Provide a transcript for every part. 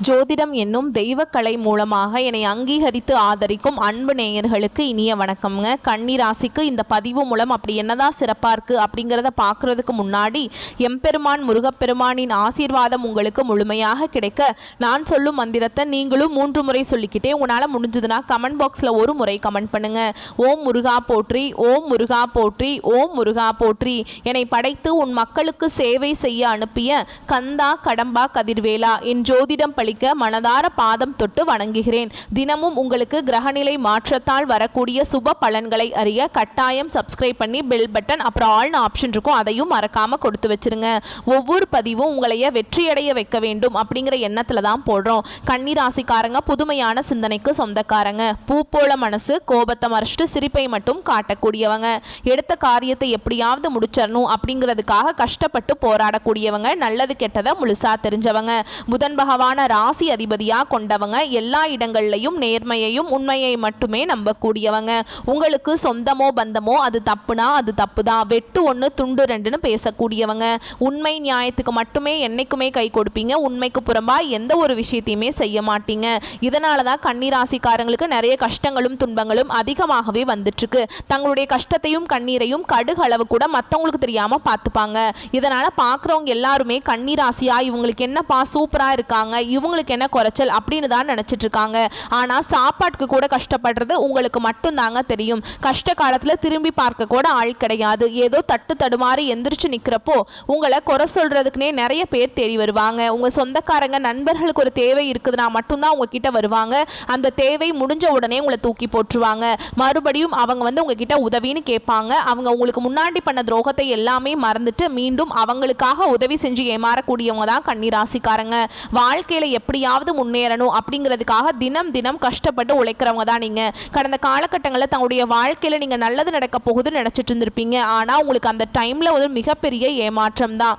ஜோதிடம் என்னும் தெய்வக்கலை மூலமாக என்னை அங்கீகரித்து ஆதரிக்கும் அன்பு நேயர்களுக்கு இனிய வணக்கம்ங்க. கன்னி ராசிக்கு இந்த பதிவு மூலம் அப்படி என்னதான் சிறப்பாக இருக்குது அப்படிங்கிறத பார்க்குறதுக்கு முன்னாடி எம்பெருமான் முருகப்பெருமானின் ஆசீர்வாதம் உங்களுக்கு முழுமையாக கிடைக்க நான் சொல்லும் மந்திரத்தை நீங்களும் 3 முறை சொல்லிக்கிட்டே உங்களால் முடிஞ்சதுன்னா கமெண்ட் பாக்ஸில் ஒரு முறை கமெண்ட் பண்ணுங்கள். ஓம் முருகா போற்றி, ஓம் முருகா போற்றி, ஓம் முருகா போற்றி. என்னை படைத்து உன் மக்களுக்கு சேவை செய்ய அனுப்பிய கந்தா கடம்பா கதிர்வேலா என் ஜோதிடம் பழிக்க மனதார பாதம் தொட்டு வணங்குகிறேன். தினமும் உங்களுக்கு கிரகநிலை மாற்றத்தால் வரக்கூடிய சுப பலன்களை அறிய கட்டாயம் சப்ஸ்கிரைப் பண்ணி பெல் பட்டன் அப்புறம் ஆல்னு ஆப்ஷன் இருக்கும், அதையும் மறக்காம கொடுத்து வச்சிருங்க. ஒவ்வொரு பதிவும் உங்களைய வெற்றியடைய வைக்க வேண்டும் அப்படிங்கிற எண்ணத்துல தான் போடுறோம். கன்னி ராசிக்காரங்க புதுமையான சிந்தனைக்கு சொந்தக்காரங்க. பூ போல மனசு, கோபத்தை மறைச்சிட்டு சிரிப்பை மட்டும் காட்டக்கூடியவங்க. எடுத்த காரியத்தை எப்படியாவது முடிச்சிடணும் அப்படிங்கிறதுக்காக கஷ்டப்பட்டு போராடக்கூடியவங்க. நல்லது கெட்டதை முழுசா தெரிஞ்சவங்க. புதன் பகவான ராசி அதிபதியாக கொண்டவங்க. எல்லா இடங்கள்லையும் நேர்மையையும் உண்மையை மட்டுமே நம்பக்கூடியவங்க. உங்களுக்கு சொந்தமோ பந்தமோ அது தப்புனா அது தப்பு தான், வெட்டு 1 துண்டு 2ன்னு பேசக்கூடியவங்க. உண்மை நியாயத்துக்கு மட்டுமே என்னைக்குமே கை கொடுப்பீங்க. உண்மைக்கு புறம்பா எந்த ஒரு விஷயத்தையுமே செய்ய மாட்டீங்க. இதனால தான் கன்னி ராசிக்காரங்களுக்கு நிறைய கஷ்டங்களும் துன்பங்களும் அதிகமாகவே வந்துட்டு இருக்கு. தங்களுடைய கஷ்டத்தையும் கண்ணீரையும் கடுகு அளவு கூட மற்றவங்களுக்கு தெரியாம பார்த்துப்பாங்க. இதனால பார்க்குறவங்க எல்லாருமே கன்னி ராசியா இவங்களுக்கு என்னப்பா சூப்பரா இருக்காங்க, இவங்களுக்கு என்ன குறைச்சல் அப்படின்னு தான் நினைச்சிட்டு இருக்காங்க. ஆனா சாப்பாட்டுக்கு கூட கஷ்டப்படுறது உங்களுக்கு மட்டும் தாங்க தெரியும். கஷ்ட காலத்துல திரும்பி பார்க்க கூட ஆள் கிடையாது. ஏதோ தட்டு தடுமாறி எந்திரிச்சு நிக்கிறப்போ உங்களை குறை சொல்றதுக்குனே நிறைய பேர் தேடி வருவாங்க. உங்க சொந்தக்காரங்க நண்பர்களுக்கு ஒரு தேவை இருக்குதுன்னா மட்டும்தான் உங்ககிட்ட வருவாங்க. அந்த தேவை முடிஞ்ச உடனே உங்களை தூக்கி போட்டுருவாங்க. மறுபடியும் அவங்க வந்து உங்ககிட்ட உதவின்னு கேட்பாங்க. அவங்க உங்களுக்கு முன்னாடி பண்ண துரோகத்தை எல்லாமே மறந்துட்டு மீண்டும் அவங்களுக்காக உதவி செஞ்சு ஏமாறக்கூடியவங்க தான் கன்னி ராசிக்காரங்க. வாழ்க்கையில எப்படியாவது முன்னேறணும் அப்படிங்கிறதுக்காக தினம் தினம் கஷ்டப்பட்டு உழைக்கிறவங்க தான் நீங்க. கடந்த காலகட்டங்களில் தங்களுடைய வாழ்க்கையில நீங்க நல்லது நடக்க போகுதுன்னு நினைச்சிட்டு இருந்திருப்பீங்க. ஆனா உங்களுக்கு அந்த டைம்ல ஒரு மிகப்பெரிய ஏமாற்றம் தான்.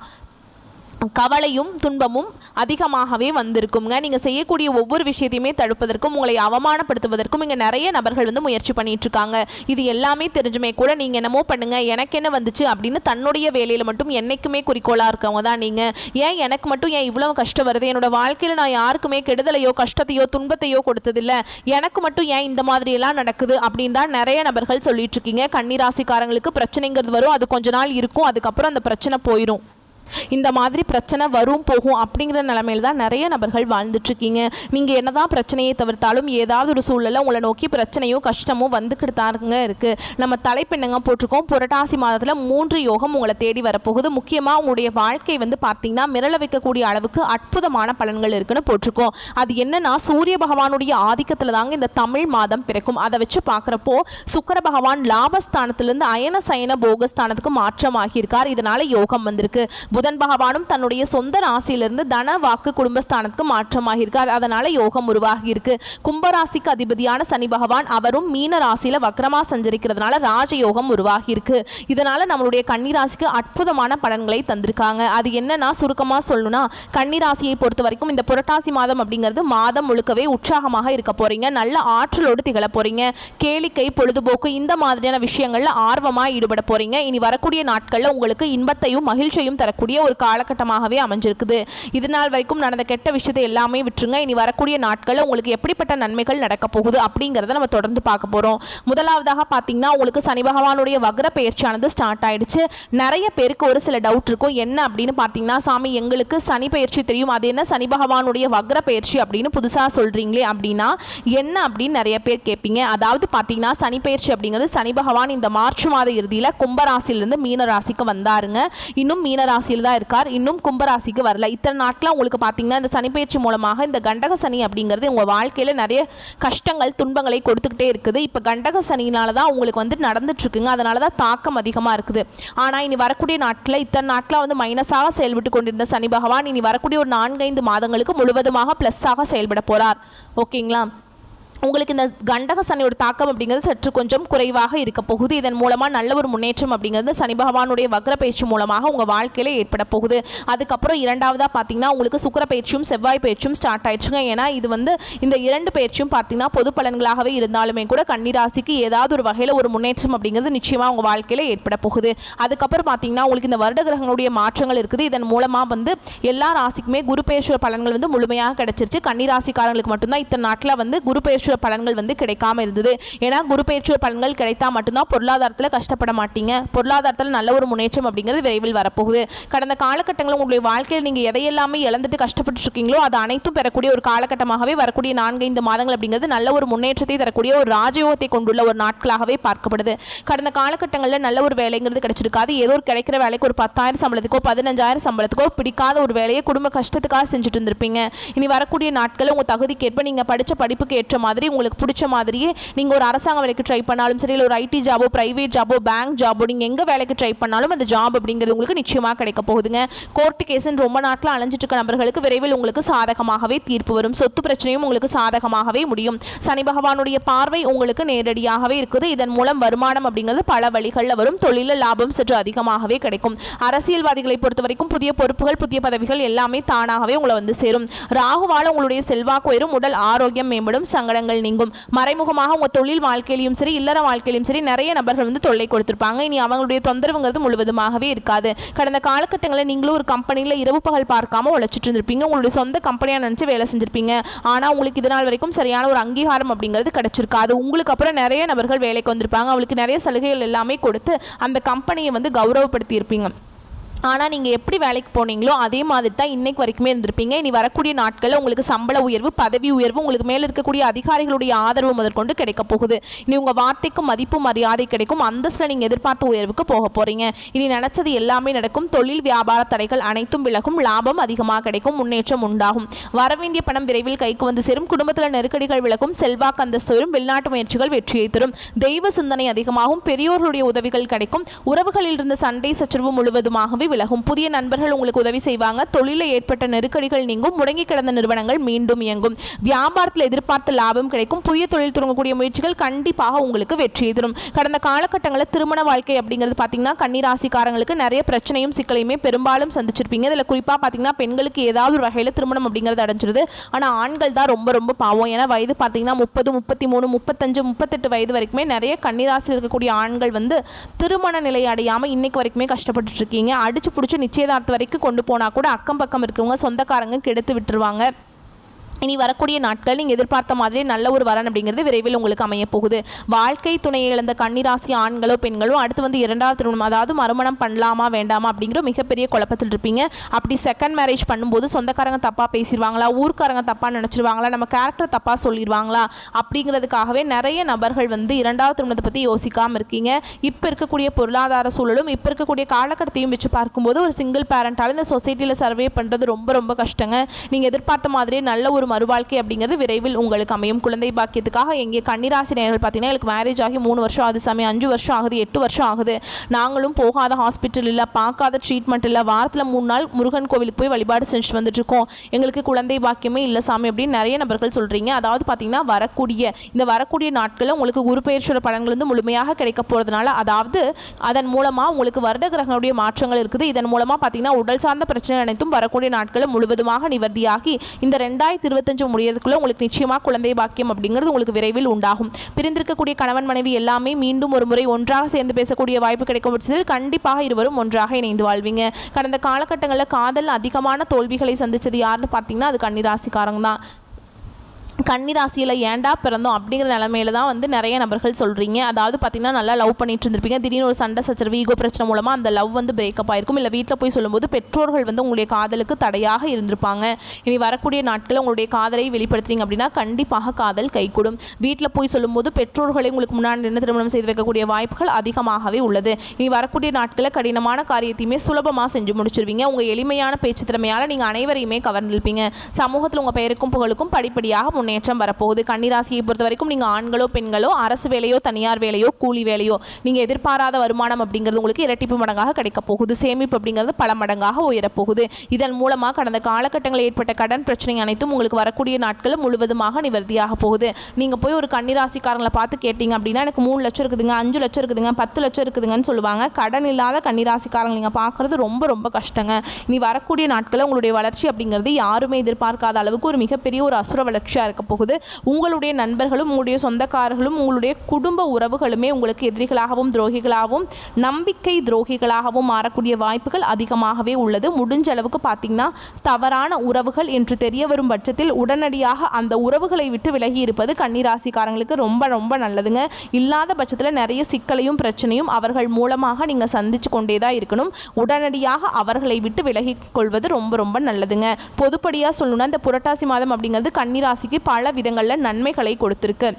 கவலையும் துன்பமும் அதிகமாகவே வந்திருக்குங்க. நீங்கள் செய்யக்கூடிய ஒவ்வொரு விஷயத்தையுமே தடுப்பதற்கும் உங்களை அவமானப்படுத்துவதற்கும் இங்கே நிறைய நபர்கள் வந்து முயற்சி பண்ணிட்டு இருக்காங்க. இது எல்லாமே தெரிஞ்சுமே கூட நீங்கள் என்னமோ பண்ணுங்க, எனக்கு என்ன வந்துச்சு அப்படின்னு தன்னுடைய வேலையில் மட்டும் என்னைக்குமே குறிக்கோளாக இருக்கவங்க தான் நீங்கள். ஏன் எனக்கு மட்டும் ஏன் இவ்வளவு கஷ்டம் வருது, என்னோட வாழ்க்கையில் நான் யாருக்குமே கெடுதலையோ கஷ்டத்தையோ துன்பத்தையோ கொடுத்ததில்லை, எனக்கு மட்டும் ஏன் இந்த மாதிரியெல்லாம் நடக்குது அப்படின்னு தான் நிறைய நபர்கள் சொல்லிட்டு இருக்கீங்க. கன்னி ராசிக்காரங்களுக்கு பிரச்சனைங்கிறது வரும், அது கொஞ்ச நாள் இருக்கும், அதுக்கப்புறம் அந்த பிரச்சனை போயிடும். இந்த மாதிரி பிரச்சனை வரும் போகும் அப்படிங்கிற நிலைமையில் தான் நிறைய நபர்கள் வாழ்ந்துட்டுருக்கீங்க. நீங்கள் என்னதான் பிரச்சனையை தவிர்த்தாலும் ஏதாவது ஒரு சூழலில் உங்களை நோக்கி பிரச்சனையும் கஷ்டமும் வந்துக்கிட்டு தாங்க இருக்குது. நம்ம தலைப்பெண்ணுங்க போட்டிருக்கோம். புரட்டாசி மாதத்தில் 3 யோகம் உங்களை தேடி வரப்போகுது. முக்கியமாக உங்களுடைய வாழ்க்கை வந்து பார்த்தீங்கன்னா மிரள வைக்கக்கூடிய அளவுக்கு அற்புதமான பலன்கள் இருக்குன்னு போட்டிருக்கோம். அது என்னன்னா சூரிய பகவானுடைய ஆதிக்கத்தில் தாங்க இந்த தமிழ் மாதம் பிறக்கும். அதை வச்சு பார்க்குறப்போ சுக்கிர பகவான் லாபஸ்தானத்திலிருந்து அயன சயன போகஸ்தானத்துக்கு மாற்றமாகியிருக்கார். இதனால யோகம் வந்திருக்கு. புதன் பகவானும் தன்னுடைய சொந்த ராசியிலிருந்து தன வாக்கு குடும்பஸ்தானத்துக்கு மாற்றமாகியிருக்கார். அதனால யோகம் உருவாகி இருக்கு. கும்பராசிக்கு அதிபதியான சனி பகவான் அவரும் மீன ராசியில வக்ரமா சஞ்சரிக்கிறதுனால ராஜயோகம் உருவாகி இருக்கு. இதனால நம்மளுடைய கன்னி ராசிக்கு அற்புதமான பலன்களை தந்திருக்காங்க. அது என்னன்னா சுருக்கமா சொல்லணும்னா கன்னி ராசியை பொறுத்த வரைக்கும் இந்த புரட்டாசி மாதம் அப்படிங்கிறது மாதம் முழுக்கவே உற்சாகமாக இருக்க போறீங்க. நல்ல ஆற்றலோடு திகழ போறீங்க. கேளிக்கை பொழுதுபோக்கு இந்த மாதிரியான விஷயங்கள்ல ஆர்வமா ஈடுபட போறீங்க. இனி வரக்கூடிய நாட்கள்ல உங்களுக்கு இன்பத்தையும் மகிழ்ச்சியும் தரக்கூடிய ஒரு காலகட்டமாகவே அமைஞ்சிருக்குது. இது நாள் வரைக்கும் நடந்த கெட்ட விஷயத்தை எல்லாமே விட்டுருங்க. இனி வரக்கூடிய நாட்களில் உங்களுக்கு எப்படிப்பட்ட நன்மைகள் நடக்க போகுது அப்படிங்கிறத நம்ம தொடர்ந்து பார்க்க போறோம். முதலாவதாக பார்த்தீங்கன்னா உங்களுக்கு சனி பகவானுடைய வக்ர பயிற்சியானது ஸ்டார்ட் ஆயிடுச்சு. நிறைய பேருக்கு ஒரு சில டவுட் இருக்கும். என்ன அப்படின்னு பார்த்தீங்கன்னா, சாமி எங்களுக்கு சனி பயிற்சி தெரியும், அது என்ன சனி பகவானுடைய வக்ர பயிற்சி அப்படின்னு புதுசாக சொல்றீங்களே அப்படின்னா என்ன அப்படின்னு நிறைய பேர் கேட்பீங்க. அதாவது பார்த்தீங்கன்னா சனி பயிற்சி அப்படிங்கிறது சனி பகவான் இந்த மார்ச் மாத இறுதியில் கும்பராசிலிருந்து மீன ராசிக்கு வந்தாருங்க. இன்னும் மீன ராசியில் தான் இருக்கார், இன்னும் கும்பராசிக்கு வரல. இத்தனை நாட்கள் உங்களுக்கு பார்த்தீங்கன்னா இந்த சனிப்பெயர்ச்சி மூலமாக இந்த கண்டக சனி அப்படிங்கிறது உங்கள் வாழ்க்கையில் நிறைய கஷ்டங்கள் துன்பங்களை கொடுத்துக்கிட்டே இருக்குது. இப்போ கண்டக சனினால தான் உங்களுக்கு வந்து நடந்துட்டு இருக்குங்க. அதனால தான் தாக்கம் அதிகமாக இருக்குது. ஆனால் இனி வரக்கூடிய நாட்களில் இத்தனை நாட்களாக வந்து மைனஸாக செயல்பட்டு கொண்டிருந்த சனி பகவான் இனி வரக்கூடிய ஒரு 4-5 மாதங்களுக்கு முழுவதுமாக ப்ளஸ்ஸாக செயல்பட போகிறார். ஓகேங்களா? உங்களுக்கு இந்த கண்டக சனியோட தாக்கம் அப்படிங்கிறது சற்று கொஞ்சம் குறைவாக இருக்க போகுது. இதன் மூலமாக நல்ல ஒரு முன்னேற்றம் அப்படிங்கிறது சனி பகவானுடைய வக்ர பயிற்சி மூலமாக உங்கள் வாழ்க்கையில் ஏற்பட போகுது. அதுக்கப்புறம் இரண்டாவதாக பார்த்தீங்கன்னா உங்களுக்கு சுக்கிர பயிற்சியும் செவ்வாய் பயிற்சியும் ஸ்டார்ட் ஆயிடுச்சுங்க. ஏன்னா இது இந்த இரண்டு பயிற்சியும் பார்த்தீங்கன்னா பொது பலன்களாகவே இருந்தாலுமே கூட கன்னிராசிக்கு ஏதாவது ஒரு வகையில் ஒரு முன்னேற்றம் அப்படிங்கிறது நிச்சயமாக உங்கள் வாழ்க்கையில் ஏற்பட போகுது. அதுக்கப்புறம் பார்த்தீங்கன்னா உங்களுக்கு இந்த வருட கிரகங்களுடைய மாற்றங்கள் இருக்குது. இதன் மூலமாக எல்லா ராசிக்குமே குரு பயிற்சி பலன்கள் முழுமையாக கிடைச்சிருச்சு. கன்னிராசிக்காரங்களுக்கு மட்டும்தான் இத்தனை நாட்டில் குரு பயிற்சி பலன்கள் கிடைக்காம இருந்தது. ஏன்னா குரு பயிற்சி பலன்கள் கிடைத்தா மட்டும்தான் பொருளாதாரத்தில் கஷ்டப்பட மாட்டீங்க, பொருளாதாரத்தில் நல்ல ஒரு முன்னேற்றம் அப்படிங்கிறது விரைவில் வரப்போகுது. கடந்த காலகட்டங்களில் உங்களுடைய வாழ்க்கையில் நீங்கள் எதையெல்லாமே இழந்துட்டு கஷ்டப்பட்டு இருக்கீங்களோ அது அனைத்தும் பெறக்கூடிய ஒரு காலகட்டமாகவே வரக்கூடிய 4-5 மாதங்கள் அப்படிங்கிறது நல்ல ஒரு முன்னேற்றத்தை தரக்கூடிய ஒரு ராஜயோகத்தை கொண்டுள்ள ஒரு நாட்களாகவே பார்க்கப்படுது. கடந்த காலகட்டங்களில் நல்ல ஒரு வேலைங்கிறது கிடைச்சிருக்காது. ஏதோ ஒரு கிடைக்கிற வேலைக்கு ஒரு 10,000 சம்பளத்துக்கோ 15,000 சம்பளத்துக்கோ பிடிக்காத ஒரு வேலையை குடும்ப கஷ்டத்துக்காக செஞ்சுட்டு இருந்திருப்பீங்க. இனி வரக்கூடிய நாட்களில் உங்கள் தகுதிக்கேற்ப நீங்கள் படித்த படிப்புக்கு ஏற்ற மாதிரி உங்களுக்கு பிடிச்ச மாதிரியே நீங்கள் ஒரு அரசாங்க வேலைக்கு ட்ரை பண்ணாலும் சரி, இல்லை ஒரு ஐடி ஜாபோ பிரைவேட் ஜாபோ பேங்க் ஜாபோ நீங்கள் எங்கே வேலைக்கு ட்ரை பண்ணாலும் அந்த ஜாப் அப்படிங்கிறது உங்களுக்கு நிச்சயமாக கிடைக்க போகுதுங்க. கோர்ட்டு கேஸுன்னு ரொம்ப நாட்கள் அலைஞ்சிட்டு இருக்க நபர்களுக்கு விரைவில் உங்களுக்கு சாதகமாகவே தீர்ப்பு வரும். சொத்து பிரச்சனையும் உங்களுக்கு சாதகமாகவே முடியும். சனி பகவானுடைய பார்வை உங்களுக்கு நேரடியாகவே இருக்குது. இதன் மூலம் வருமானம் அப்படிங்கிறது பல வழிகளில் வரும். தொழிலில் லாபம் சற்று அதிகமாகவே கிடைக்கும். அரசியல்வாதிகளை பொறுத்த வரைக்கும் புதிய பொறுப்புகள் புதிய பதவிகள் எல்லாமே தானாகவே உங்களை சேரும். ராகுவால உங்களுடைய செல்வாக்கு உயரும், உடல் ஆரோக்கியம் மேம்படும், சங்கடங்கள் நீங்கும். மறைமுகமாக உங்க தொழில் வாழ்க்கையிலும் சரி இல்லற வாழ்க்கையிலும் சரி நிறைய நபர்கள் தொல்லை கொடுத்திருப்பாங்க. இனி அவங்களுடைய தொந்தரவுங்கிறது முழுவதுமாகவே இருக்காது. கடந்த காலகட்டங்களில் நீங்களும் ஒரு கம்பெனியில் இரவு பகல் பார்க்காம உழைச்சிட்டு இருந்திருப்பீங்க. உங்களுடைய சொந்த கம்பெனியா நினைச்சு வேலை செஞ்சிருப்பீங்க. ஆனா உங்களுக்கு இதனால் வரைக்கும் சரியான ஒரு அங்கீகாரம் அப்படிங்கிறது கிடைச்சிருக்காது. உங்களுக்கு அப்புறம் நிறைய நபர்கள் வேலைக்கு வந்திருப்பாங்க. அவங்களுக்கு நிறைய சலுகைகள் எல்லாமே கொடுத்து அந்த கம்பெனியை கௌரவப்படுத்தி இருப்பீங்க. ஆனால் நீங்கள் எப்படி வேலைக்கு போனீங்களோ அதே மாதிரி தான் இன்றைக்கு வரைக்குமே இருந்திருப்பீங்க. இனி வரக்கூடிய நாட்களில் உங்களுக்கு சம்பள உயர்வு பதவி உயர்வு உங்களுக்கு மேலே இருக்கக்கூடிய அதிகாரிகளுடைய ஆதரவு முதற்கொண்டு கிடைக்க போகுது. இனி உங்கள் வார்த்தைக்கு மதிப்பு மரியாதை கிடைக்கும். அந்தஸ்தில் நீங்கள் எதிர்பார்த்த உயர்வுக்கு போக போகிறீங்க. இனி நினச்சது எல்லாமே நடக்கும். தொழில் வியாபார தடைகள் அனைத்தும் விலகும். லாபம் அதிகமாக கிடைக்கும். முன்னேற்றம் உண்டாகும். வரவேண்டிய பணம் விரைவில் கைக்கு சேரும். குடும்பத்தில் நெருக்கடிகள் விலகும். செல்வாக்கு அந்தஸ்து வரும். வெளிநாட்டு முயற்சிகள் வெற்றியை தரும். தெய்வ சிந்தனை அதிகமாகும். பெரியோர்களுடைய உதவிகள் கிடைக்கும். உறவுகளில் இருந்த சண்டை சச்சரவு முழுவதுமாகவே விலகும். புதிய நண்பர்கள் உங்களுக்கு உதவி செய்வாங்க. தொழிலில் ஏற்பட்ட நெருக்கடிகள் நீங்கும். முடங்கி கிடந்த நிறுவனங்கள் மீண்டும் இயங்கும். வியாபாரத்தில் எதிர்பார்த்த லாபம் கிடைக்கும். புதிய தொழில் தொடங்கக்கூடிய முயற்சிகள் கண்டிப்பாக உங்களுக்கு வெற்றியை தரும். கடந்த காலகட்டங்களில் திருமண வாழ்க்கை அப்படிங்கிறது பார்த்தீங்கன்னா கன்னிராசிக்காரங்களுக்கு நிறைய பிரச்சனையும் சிக்கலையுமே பெரும்பாலும் சந்திச்சிருப்பீங்க. இதில் குறிப்பாக பார்த்தீங்கன்னா பெண்களுக்கு ஏதாவது ஒரு வகையில் திருமணம் அப்படிங்கிறது அடைஞ்சிருது. ஆனால் ஆண்கள் தான் ரொம்ப ரொம்ப பாவம். ஏன்னா வயது பார்த்தீங்கன்னா 30, 33, 35, 38 வயது வரைக்குமே நிறைய கன்னிராசியில் இருக்கக்கூடிய ஆண்கள் திருமண நிலை அடையாமல் இன்னைக்கு வரைக்குமே கஷ்டப்பட்டு இருக்கீங்க. அடிச்சு பிடிச்சி நிச்சயதார்த்தம் வரைக்கும் கொண்டு போனால் கூட அக்கம் பக்கம் இருக்கிறவங்க சொந்தக்காரங்க கெடுத்து விட்டுருவாங்க. இனி வரக்கூடிய நாட்கள் நீங்கள் எதிர்பார்த்த மாதிரி நல்ல ஒரு வரன் அப்படிங்கிறது விரைவில் உங்களுக்கு அமைய போகுது. வாழ்க்கை துணையை இழந்த கன்னிராசி ஆண்களோ பெண்களோ அடுத்து இரண்டாவது திருமணம் அதாவது மறுமணம் பண்ணலாமா வேண்டாமா அப்படிங்கிற மிகப்பெரிய குழப்பத்தில் இருப்பீங்க. அப்படி செகண்ட் மேரேஜ் பண்ணும்போது சொந்தக்காரங்க தப்பாக பேசிடுவாங்களா, ஊர்க்காரங்க தப்பாக நினச்சிருவாங்களா, நம்ம கேரக்டர் தப்பாக சொல்லிடுவாங்களா அப்படிங்கிறதுக்காகவே நிறைய நபர்கள் இரண்டாவது திருமணத்தை பற்றி யோசிக்காமல் இருக்கீங்க. இப்போ இருக்கக்கூடிய பொருளாதார சூழலும் இப்போ இருக்கக்கூடிய காலகட்டத்தையும் வச்சு பார்க்கும்போது ஒரு சிங்கிள் பேரண்டால் இந்த சொசைட்டியில் சர்வே பண்ணுறது ரொம்ப ரொம்ப கஷ்டங்க. நீங்கள் எதிர்பார்த்த மாதிரியே நல்ல ஒரு மறுவாழ்க்கை அப்படிங்கிறது விரைவில் உங்களுக்கு அமையும். குழந்தை பாக்கியத்துக்காக எங்கே கன்னிராசி நேயர்கள் பார்த்தீங்கன்னா எனக்கு மேரேஜ் ஆகி 3 வருஷம் ஆகுது சாமி, 5 வருஷம் ஆகுது, 8 வருஷம் ஆகுது, நாங்களும் போகாத ஹாஸ்பிட்டல் இல்லை, பார்க்காத ட்ரீட்மெண்ட் இல்லை, வாரத்தில் 3 நாள் முருகன் கோவிலுக்கு போய் வழிபாடு செஞ்சுட்டு வந்துட்டுருக்கோம், எங்களுக்கு குழந்தை பாக்கியமே இல்லை சாமி அப்படின்னு நிறைய நபர்கள் சொல்கிறீங்க. அதாவது பார்த்தீங்கன்னா வரக்கூடிய நாட்களில் உங்களுக்கு குரு பெயர்ச்சியோட பலன்கள் முழுமையாக கிடைக்க போகிறதுனால அதாவது அதன் மூலமாக உங்களுக்கு வருட கிரகங்களுடைய மாற்றங்கள் இருக்குது. இதன் மூலமாக பார்த்தீங்கன்னா உடல் சார்ந்த பிரச்சனை அனைத்தும் வரக்கூடிய நாட்களில் முழுவதுமாக நிவர்த்தியாகி இந்த 2025 முடியறதுக்குள்ள உங்களுக்கு நிச்சயமாக குழந்தை பாக்கியம் அப்படிங்கிறது உங்களுக்கு விரைவில் உண்டாகும். பிரிந்திருக்கக்கூடிய கணவன் மனைவி எல்லாமே மீண்டும் ஒரு முறை ஒன்றாக சேர்ந்து பேசக்கூடிய வாய்ப்பு கிடைக்கும் பட்சத்தில் கண்டிப்பாக இருவரும் ஒன்றாக இணைந்து வாழ்வீங்க. கடந்த காலகட்டங்களில் காதல் அதிகமான தோல்விகளை சந்திச்சது யாருன்னு பார்த்தீங்கன்னா அது கன்னிராசிக்காரங்க தான். கன்னிராசியில் ஏண்டா பிறந்தோம் அப்படிங்கிற நிலமையில தான் நிறைய நபர்கள் சொல்கிறீங்க. அதாவது பார்த்தீங்கன்னா நல்லா லவ் பண்ணிட்டு இருந்திருப்பீங்க. திடீர்னு ஒரு சண்டை சச்சரவு ஈகோ பிரச்சனை மூலமாக அந்த லவ் பிரேக்கப் ஆயிருக்கும். இல்லை வீட்டில் போய் சொல்லும்போது பெற்றோர்கள் உங்களுடைய காதலுக்கு தடையாக இருந்திருப்பாங்க. இனி வரக்கூடிய நாட்களில் உங்களுடைய காதலை வெளிப்படுத்துறீங்க அப்படின்னா கண்டிப்பாக காதல் கைகூடும். வீட்டில் போய் சொல்லும்போது பெற்றோர்களை உங்களுக்கு முன்னாடி நின்று திருமணம் செய்து வைக்கக்கூடிய வாய்ப்புகள் அதிகமாகவே உள்ளது. இனி வரக்கூடிய நாட்களில் கடினமான காரியத்தையுமே சுலபமாக செஞ்சு முடிச்சிருவீங்க. உங்கள் எளிமையான பேச்சு திறமையால் நீங்கள் அனைவரையுமே கவர்ந்திருப்பீங்க. சமூகத்தில் உங்கள் பெயருக்கும் புகழுக்கும் படிப்படியாக முன்னேற்றம் வரப்போகுது. கன்னிராசியை பொறுத்த வரைக்கும் நீங்கள் ஆண்களோ பெண்களோ அரசு வேலையோ தனியார் வேலையோ கூலி வேலையோ நீங்கள் எதிர்பாராத வருமானம் அப்படிங்கிறது உங்களுக்கு இரட்டிப்பு மடங்காக கிடைக்க போகுது. சேமிப்பு அப்படிங்கிறது பல மடங்காக உயரப்போகுது. இதன் மூலமாக கடந்த காலகட்டங்களில் ஏற்பட்ட கடன் பிரச்சனை அனைத்தும் உங்களுக்கு வரக்கூடிய நாட்கள் முழுவதுமாக நிவர்த்தியாக போகுது. நீங்கள் போய் ஒரு கன்னிராசிக்காரங்களை பார்த்து கேட்டீங்க அப்படின்னா எனக்கு 3 லட்சம் இருக்குதுங்க, 5 லட்சம் இருக்குதுங்க, 10 லட்சம் இருக்குதுங்கன்னு சொல்லுவாங்க. கடன் இல்லாத கன்னிராசிக்காரங்க நீங்கள் பார்க்குறது ரொம்ப ரொம்ப கஷ்டங்க. இனி வரக்கூடிய நாட்களில் உங்களுடைய வளர்ச்சி அப்படிங்கிறது யாருமே எதிர்பார்க்காத அளவுக்கு ஒரு மிகப்பெரிய ஒரு அசுர வளர்ச்சியாக இருக்க போகுது. உங்களுடைய நண்பர்களும் உங்களுடைய சொந்தக்காரர்களும் உங்களுடைய குடும்ப உறவுகளுமே உங்களுக்கு எதிரிகளாகவும் துரோகிகளாகவும் நம்பிக்கை துரோகிகளாகவும் மாறக்கூடிய வாய்ப்புகள் அதிகமாகவே உள்ளது. முடிஞ்ச அளவுக்கு பார்த்தீங்கன்னா தவறான உறவுகள் என்று தெரிய வரும் பட்சத்தில் உடனடியாக அந்த உறவுகளை விட்டு விலகி இருப்பது கன்னிராசிக்காரங்களுக்கு ரொம்ப ரொம்ப நல்லதுங்க. இல்லாத பட்சத்தில் நிறைய சிக்கலையும் பிரச்சனையும் அவர்கள் மூலமாக நீங்கள் சந்திச்சு கொண்டே தான் இருக்கணும். உடனடியாக அவர்களை விட்டு விலகி கொள்வது ரொம்ப ரொம்ப நல்லதுங்க. பொதுப்படியாக சொல்லணும்னா இந்த புரட்டாசி மாதம் அப்படிங்கிறது கன்னிராசிக்கு பல விதங்களில் நன்மைகளை கொடுத்துருக்கு.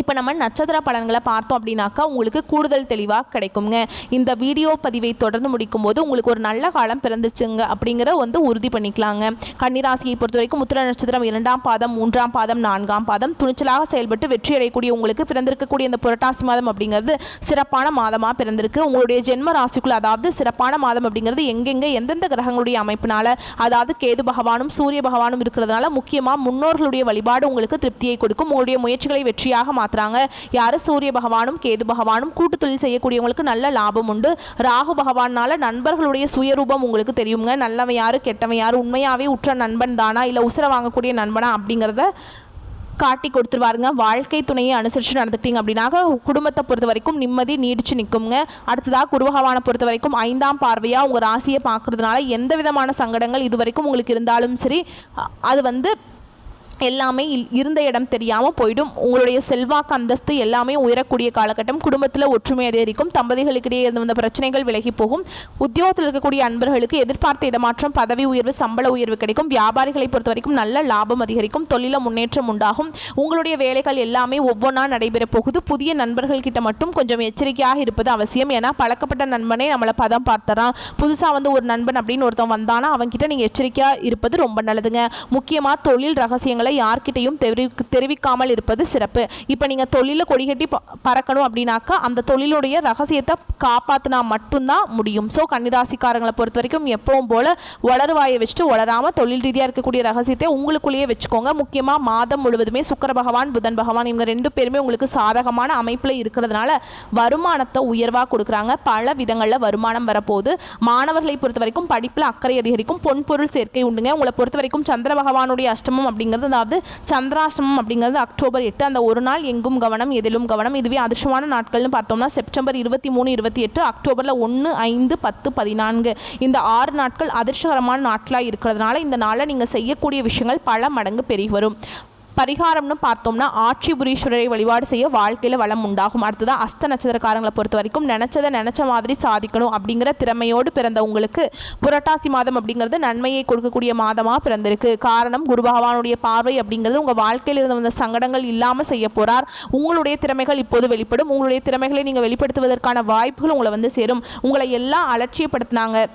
இப்போ நம்ம நட்சத்திர பலன்களை பார்த்தோம் அப்படின்னாக்கா உங்களுக்கு கூடுதல் தெளிவாக கிடைக்குங்க. இந்த வீடியோ பதிவை தொடர்ந்து முடிக்கும் போது உங்களுக்கு ஒரு நல்ல காலம் பிறந்துச்சுங்க அப்படிங்கிற உறுதி பண்ணிக்கலாங்க. கன்னிராசியை பொறுத்த வரைக்கும் உத்திர நட்சத்திரம் 2ஆம் பாதம் 3ஆம் பாதம் 4ஆம் பாதம் துணிச்சலாக செயல்பட்டு வெற்றி அடையக்கூடிய உங்களுக்கு பிறந்திருக்கக்கூடிய இந்த புரட்டாசி மாதம் அப்படிங்கிறது சிறப்பான மாதமாக பிறந்திருக்கு. உங்களுடைய ஜென்ம ராசிக்குள்ள அதாவது சிறப்பான மாதம் அப்படிங்கிறது எங்கெங்கே எந்தெந்த கிரகங்களுடைய அமைப்பினால அதாவது கேது பகவானும் சூரிய பகவானும் இருக்கிறதுனால முக்கியமாக முன்னோர்களுடைய வழிபாடு உங்களுக்கு திருப்தியை கொடுக்கும். உங்களுடைய முயற்சிகளை வெற்றியாக மாத்துறாங்க. யாரு சூரிய பகவானும் கேது பகவானும் கூட்டு தொழில் செய்யக்கூடியவங்களுக்கு நல்ல லாபம் உண்டு. ராகு பகவானால நண்பர்களுடைய சுயரூபம் உங்களுக்கு தெரியுங்க. நல்லவன் யாரு கெட்டவன் யாரு உண்மையாவே உற்ற நண்பன் தானா இல்லை உசுர வாங்கக்கூடிய நண்பனா அப்படிங்கிறத காட்டி கொடுத்துருவாருங்க. வாழ்க்கை துணையை அனுசரித்து நடந்துக்கிட்டீங்க அப்படின்னாக்க குடும்பத்தை பொறுத்த வரைக்கும் நிம்மதி நீடிச்சு நிற்குங்க. அடுத்ததாக குரு பகவானை பொறுத்த வரைக்கும் 5ஆம் பார்வையாக உங்கள் ராசியை பார்க்கறதுனால எந்த விதமான சங்கடங்கள் இது வரைக்கும் உங்களுக்கு இருந்தாலும் சரி அது எல்லாமே இருந்த இடம் தெரியாமல் போயிடும். உங்களுடைய செல்வாக்கு அந்தஸ்து எல்லாமே உயரக்கூடிய காலகட்டம். குடும்பத்தில் ஒற்றுமை அதிகரிக்கும். தம்பதிகளுக்கிடையே இருந்த பிரச்சனைகள் விலகி போகும். உத்தியோகத்தில் இருக்கக்கூடிய அன்பர்களுக்கு எதிர்பார்த்த இடமாற்றம் பதவி உயர்வு சம்பள உயர்வு கிடைக்கும். வியாபாரிகளை பொறுத்த வரைக்கும் நல்ல லாபம் அதிகரிக்கும். தொழில முன்னேற்றம் உண்டாகும். உங்களுடைய வேலைகள் எல்லாமே ஒவ்வொன்றா நடைபெற போகுது. புதிய நண்பர்கள் கிட்ட மட்டும் கொஞ்சம் எச்சரிக்கையாக இருப்பது அவசியம். ஏன்னா பழக்கப்பட்ட நண்பனே நம்மளை பதம் பார்த்தறான். புதுசாக ஒரு நண்பன் அப்படின்னு ஒருத்தன் வந்தானா அவன்கிட்ட நீங்கள் எச்சரிக்கையாக இருப்பது ரொம்ப நல்லதுங்க. முக்கியமாக தொழில் ரகசியங்களை யார்கிட்டையும் தெரிவிக்காமல் இருப்பது சிறப்பு. இப்போ நீங்கள் தொழிலில் கொடிகட்டி பறக்கணும் அப்படின்னாக்கா அந்த தொழிலுடைய ரகசியத்தை காப்பாற்றினா மட்டும்தான் முடியும். ஸோ கன்னிராசிக்காரங்களை பொறுத்த வரைக்கும் எப்பவும் போல வளருவாயை வச்சுட்டு வளராமல் தொழில் ரீதியாக இருக்கக்கூடிய ரகசியத்தை உங்களுக்குள்ளேயே வச்சுக்கோங்க. முக்கியமாக மாதம் முழுவதுமே சுக்கிர பகவான் புதன் பகவான் இவங்க 2 பேருமே உங்களுக்கு சாதகமான அமைப்பில் இருக்கிறதுனால வருமானத்தை உயர்வாக கொடுக்குறாங்க. பல விதங்களில் வருமானம் வரப்போகுது. மாணவர்களை பொறுத்த வரைக்கும் படிப்பில் அக்கறை அதிகரிக்கும். பொன்பொருள் சேர்க்கை உண்டுங்க. உங்களை பொறுத்த வரைக்கும் சந்திர பகவானுடைய அஷ்டமம் அப்படிங்கிறது அதாவது சந்திராஷ்டமம் அப்படிங்கிறது அக்டோபர் 8 அந்த ஒரு நாள் எங்கும் கவனம் எதிலும் கவனம். இதுவே அதிர்ஷ்டமான நாட்கள்னு பார்த்தோம்னா செப்டம்பர் 23 28 அக்டோபரில் 1 5 10 14 இந்த 6 நாட்கள் அதிர்ஷ்டகரமான நாட்களாக இருக்கிறதுனால இந்த நாளில் நீங்கள் செய்யக்கூடிய விஷயங்கள் பல மடங்கு பெருகி வரும். பரிகாரம்னு பார்த்தோம்னா ஆட்சிபுரீஸ்வரரை வழிபாடு செய்ய வாழ்க்கையில் வளம் உண்டாகும். அடுத்ததாக அஸ்த நட்சத்திரக்காரங்களை பொறுத்த வரைக்கும் நினச்ச மாதிரி சாதிக்கணும் அப்படிங்கிற திறமையோடு பிறந்த உங்களுக்கு புரட்டாசி மாதம் அப்படிங்கிறது நன்மையை கொடுக்கக்கூடிய மாதமாக பிறந்திருக்கு. காரணம் குரு பகவானுடைய பார்வை அப்படிங்கிறது உங்கள் வாழ்க்கையில் இருந்து வந்த சங்கடங்கள் இல்லாமல் செய்ய போகிறார். உங்களுடைய திறமைகள் இப்போது வெளிப்படும். உங்களுடைய திறமைகளை நீங்கள் வெளிப்படுத்துவதற்கான வாய்ப்புகள் உங்களை சேரும். உங்களை எல்லாம் அலட்சியப்படுத்தினாங்க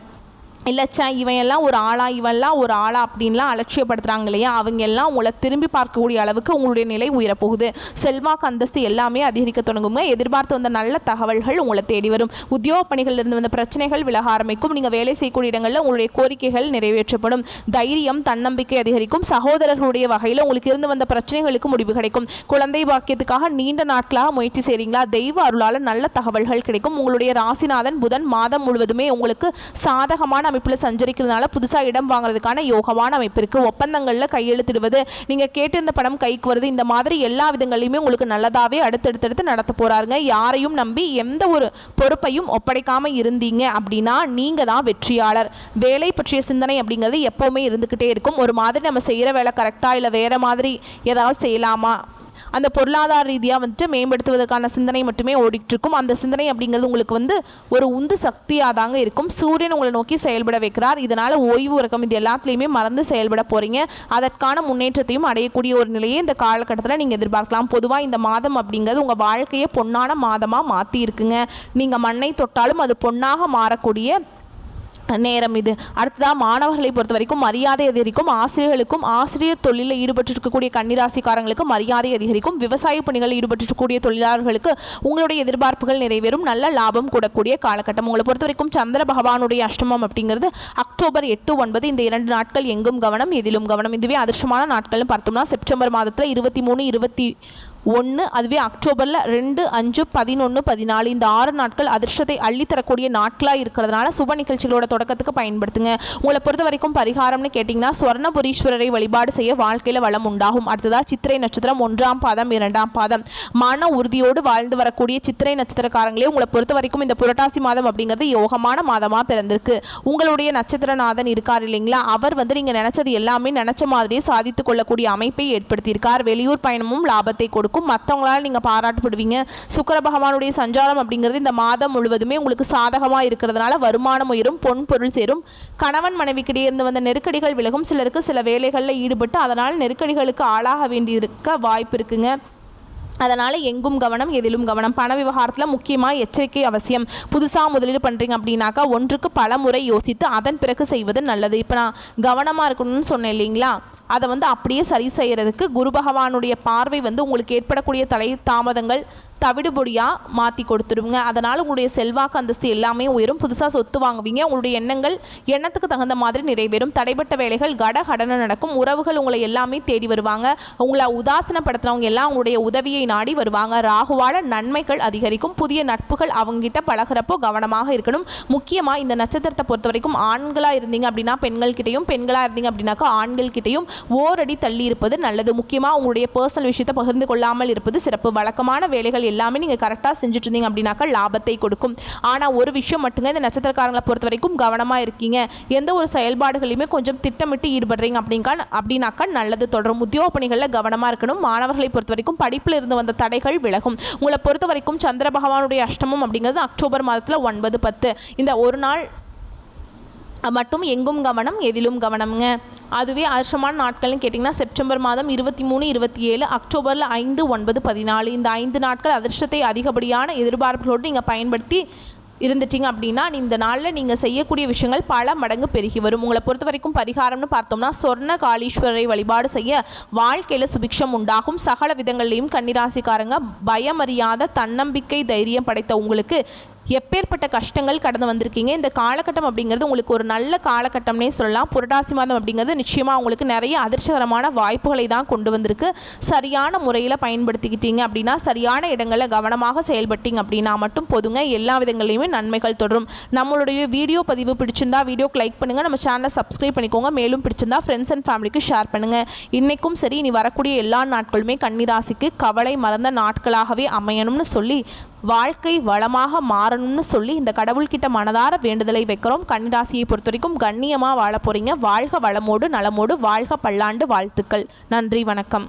இல்லைச்சா இவன் எல்லாம் ஒரு ஆளா இவெல்லாம் ஒரு ஆளா அப்படின்லாம் அலட்சியப்படுத்துகிறாங்க இல்லையா அவங்க எல்லாம் உங்களை திரும்பி பார்க்கக்கூடிய அளவுக்கு உங்களுடைய நிலை உயரப்போகுது. செல்வாக்கு அந்தஸ்து எல்லாமே அதிகரிக்க தொடங்குங்க. எதிர்பார்த்து வந்த நல்ல தகவல்கள் உங்களை தேடி வரும். உத்தியோக பணிகளில் இருந்து வந்த பிரச்சனைகள் விலக ஆரம்பிக்கும். நீங்கள் வேலை செய்யக்கூடிய இடங்களில் உங்களுடைய கோரிக்கைகள் நிறைவேற்றப்படும். தைரியம் தன்னம்பிக்கை அதிகரிக்கும். சகோதரர்களுடைய வகையில் உங்களுக்கு இருந்து வந்த பிரச்சனைகளுக்கு முடிவு கிடைக்கும். குழந்தை பாக்கியத்துக்காக நீண்ட நாட்களாக முயற்சி செய்கிறீங்களா தெய்வ அருளால் நல்ல தகவல்கள் கிடைக்கும். உங்களுடைய ராசிநாதன் புதன் மாதம் முழுவதுமே உங்களுக்கு சாதகமான அமைப்பில் சஞ்சரிக்கிறதுனால புதுசாக இடம் வாங்குறதுக்கான யோகமான அமைப்பு இருக்குது. ஒப்பந்தங்களில் கையெழுத்திடுவது நீங்கள் கேட்டிருந்த பணம் கைக்கு வருது. இந்த மாதிரி எல்லா விதங்களையுமே உங்களுக்கு நல்லதாகவே அடுத்தடுத்து நடத்த போகிறாருங்க. யாரையும் நம்பி எந்த ஒரு பொறுப்பையும் ஒப்படைக்காமல் இருந்தீங்க அப்படின்னா நீங்கள் தான் வெற்றியாளர். வேலை பற்றிய சிந்தனை அப்படிங்கிறது எப்போவுமே இருந்துக்கிட்டே இருக்கும். ஒரு மாதிரி நம்ம செய்கிற வேலை கரெக்டாக இல்லை வேறு மாதிரி ஏதாவது செய்யலாமா அந்த பொருளாதார ரீதியாக மேம்படுத்துவதற்கான சிந்தனை மட்டுமே ஓடிட்டு இருக்கும். அந்த சிந்தனை அப்படிங்கிறது உங்களுக்கு ஒரு உந்து சக்தியாக தாங்க இருக்கும். சூரியன் உங்களை நோக்கி செயல்பட வைக்கிறார். இதனால் ஓய்வு உறக்கம் இது எல்லாத்துலேயுமே மறந்து செயல்பட போகிறீங்க. அதற்கான முன்னேற்றத்தையும் அடையக்கூடிய ஒரு நிலையை இந்த காலகட்டத்தில் நீங்கள் எதிர்பார்க்கலாம். பொதுவாக இந்த மாதம் அப்படிங்கிறது உங்கள் வாழ்க்கையை பொன்னான மாதமாக மாற்றி இருக்குங்க. நீங்கள் மண்ணை தொட்டாலும் அது பொன்னாக மாறக்கூடிய நேரம் இது. அடுத்ததாக மாணவர்களை பொறுத்த வரைக்கும் மரியாதை அதிகரிக்கும். ஆசிரியர்களுக்கும் ஆசிரியர் தொழிலில் ஈடுபட்டிருக்கக்கூடிய கன்னிராசிக்காரங்களுக்கு மரியாதை அதிகரிக்கும். விவசாய பணிகளில் ஈடுபட்டிருக்கக்கூடிய தொழிலாளர்களுக்கு உங்களுடைய எதிர்பார்ப்புகள் நிறைவேறும். நல்ல லாபம் கூடக்கூடிய காலகட்டம். உங்களை பொறுத்த வரைக்கும் சந்திர பகவானுடைய அஷ்டமம் அப்படிங்கிறது அக்டோபர் 8, 9 இந்த 2 நாட்கள் எங்கும் கவனம் எதிலும் கவனம். இதுவே அதிர்ஷ்டமான நாட்கள்னு பார்த்தோம்னா செப்டம்பர் மாதத்தில் 23, 21, அதுவே அக்டோபரில் 2, 5, 11, 14 இந்த 6 நாட்கள் அதிர்ஷ்டத்தை அள்ளித்தரக்கூடிய நாட்களாக இருக்கிறதுனால சுப நிகழ்ச்சிகளோட தொடக்கத்துக்கு பயன்படுத்துங்க. உங்களை பொறுத்த வரைக்கும் பரிகாரம்னு கேட்டிங்கன்னா சுவர்ணபுரீஸ்வரரை வழிபாடு செய்ய வாழ்க்கையில் வளம் உண்டாகும். அடுத்ததாக சித்திரை நட்சத்திரம் 1ஆம் பாதம் 2ஆம் பாதம் மன உறுதியோடு வாழ்ந்து வரக்கூடிய சித்திரை நட்சத்திரக்காரங்களே உங்களை பொறுத்த வரைக்கும் இந்த புரட்டாசி மாதம் அப்படிங்கிறது யோகமான மாதமாக பிறந்திருக்கு. உங்களுடைய நட்சத்திரநாதன் இருக்கார் இல்லைங்களா, அவர் நீங்கள் நினைச்சது எல்லாமே நினைச்ச மாதிரியே சாதித்து கொள்ளக்கூடிய அமைப்பை ஏற்படுத்தியிருக்கார். வெளியூர் பயணமும் லாபத்தை கொடுக்கும். மற்றவங்களால் நீங்கள் பாராட்டப்படுவீங்க. சுக்கிர பகவானுடைய சஞ்சாரம் அப்படிங்கிறது இந்த மாதம் முழுவதுமே உங்களுக்கு சாதகமாக இருக்கிறதுனால வருமானம் உயரும், பொன் பொருள் சேரும். கணவன் மனைவிக்கிடையே இருந்து வந்த நெருக்கடிகள் விலகும். சிலருக்கு சில வேலைகளில் ஈடுபட்டு அதனால் நெருக்கடிகளுக்கு ஆளாக வேண்டியிருக்க வாய்ப்பு இருக்குங்க. அதனால் எங்கும் கவனம் எதிலும் கவனம். பண விவகாரத்தில் முக்கியமாக எச்சரிக்கை அவசியம். புதுசாக முதலீடு பண்ணுறீங்க அப்படின்னாக்கா ஒன்றுக்கு பல முறை யோசித்து அதன் பிறகு செய்வது நல்லது. இப்போ நான் கவனமாக இருக்கணும்னு சொன்னேன் இல்லைங்களா, அதை அப்படியே சரி செய்கிறதுக்கு குரு பகவானுடைய பார்வை உங்களுக்கு ஏற்படக்கூடிய தலை தாமதங்கள் தவிடுபொடியாக மாற்றி கொடுத்துருங்க. அதனால் உங்களுடைய செல்வாக்கு அந்தஸ்து எல்லாமே உயரும். புதுசாக சொத்து வாங்குவீங்க. உங்களுடைய எண்ணத்துக்கு தகுந்த மாதிரி நிறைவேறும். தடைப்பட்ட வேலைகள் கடன நடக்கும். உறவுகள் உங்களை எல்லாமே தேடி வருவாங்க. உங்களை உதாசனப்படுத்துறவங்க எல்லாம் உங்களுடைய உதவியை நாடி வருவாங்க. ராகுவால நன்மைகள் அதிகரிக்கும். புதிய நட்புகள் அவங்ககிட்ட பழகிறப்போ கவனமாக இருக்கணும். முக்கியமாக இந்த நட்சத்திரத்தை பொறுத்த வரைக்கும் ஆண்களாக இருந்தீங்க அப்படின்னா பெண்கள்கிட்டையும், பெண்களாக இருந்தீங்க அப்படின்னாக்கா ஆண்கள்கிட்டையும் ஓரடி தள்ளி இருப்பது நல்லது. முக்கியமாக உங்களுடைய பர்சனல் விஷயத்தை பகிர்ந்து கொள்ளாமல் இருப்பது சிறப்பு. வழக்கமான வேலைகள் எல்லாமே நீங்கள் கரெக்டாக செஞ்சுட்டு இருந்தீங்க அப்படின்னாக்கா லாபத்தை கொடுக்கும். ஆனால் ஒரு விஷயம் மட்டுங்க, இந்த நட்சத்திரக்காரங்களை பொறுத்த வரைக்கும் கவனமாக இருக்கீங்க. எந்த ஒரு செயல்பாடுகளையுமே கொஞ்சம் திட்டமிட்டு ஈடுபடுறீங்க அப்படின்னாக்கா நல்லது தொடரும். உத்தியோக பணிகளில் கவனமாக இருக்கணும். மாணவர்களை பொறுத்த வரைக்கும் படிப்பில் இருந்து வந்த தடைகள் விலகும். உங்களை பொறுத்த வரைக்கும் சந்திர பகவானுடைய அஷ்டமம் அப்படிங்கிறது அக்டோபர் மாதத்தில் 9, 10 இந்த ஒரு நாள் மட்டும் எங்கும் கவனம் எதிலும் கவனம்ங்க. அதுவே அதிர்ஷ்டமான நாட்கள்னு கேட்டிங்கன்னா செப்டம்பர் மாதம் 23, 27, அக்டோபரில் 5, 9, 14 இந்த 5 நாட்கள் அதிர்ஷ்டத்தை அதிகப்படியான எதிர்பார்ப்புகளோடு நீங்கள் பயன்படுத்தி இருந்துட்டீங்க அப்படின்னா இந்த நாளில் நீங்கள் செய்யக்கூடிய விஷயங்கள் பல மடங்கு பெருகி வரும். உங்களை பொறுத்த வரைக்கும் பரிகாரம்னு பார்த்தோம்னா சொர்ண காளீஸ்வரரை வழிபாடு செய்ய வாழ்க்கையில் சுபிக்ஷம் உண்டாகும். சகல விதங்கள்லையும் கன்னிராசிக்காரங்க பயமறியாத தன்னம்பிக்கை தைரியம் படைத்த உங்களுக்கு எப்பேற்பட்ட கஷ்டங்கள் கடந்து வந்திருக்கீங்க. இந்த காலகட்டம் அப்படிங்கிறது உங்களுக்கு ஒரு நல்ல காலகட்டம்னே சொல்லலாம். புரட்டாசி மாதம் அப்படிங்கிறது நிச்சயமாக உங்களுக்கு நிறைய அதிர்ஷ்டகரமான வாய்ப்புகளை தான் கொண்டு வந்திருக்கு. சரியான முறையில் பயன்படுத்திக்கிட்டீங்க அப்படின்னா, சரியான இடங்களில் கவனமாக செயல்பட்டீங்க அப்படின்னா மட்டும் போதுங்க. எல்லா விதங்களையுமே நன்மைகள் தொடரும். நம்மளுடைய வீடியோ பதிவு பிடிச்சிருந்தா வீடியோக்கு லைக் பண்ணுங்கள். நம்ம சேனலை சப்ஸ்கிரைப் பண்ணிக்கோங்க. மேலும் பிடிச்சிருந்தா ஃப்ரெண்ட்ஸ் அண்ட் ஃபேமிலிக்கு ஷேர் பண்ணுங்கள். இன்றைக்கும் சரி, இனி வரக்கூடிய எல்லா நாட்களுமே கன்னிராசிக்கு கவலை மறந்த நாட்களாகவே அமையணும்னு சொல்லி, வாழ்க்கை வளமாக மாறணும்னு சொல்லி இந்த கடவுள்கிட்ட மனதார வேண்டுதலை வைக்கிறோம். கன்னிராசியை பொறுத்த வரைக்கும் கண்ணியமாக வாழ போகிறீங்க. வாழ்க வளமோடு நலமோடு, வாழ்க பல்லாண்டு வாழ்த்துக்கள். நன்றி, வணக்கம்.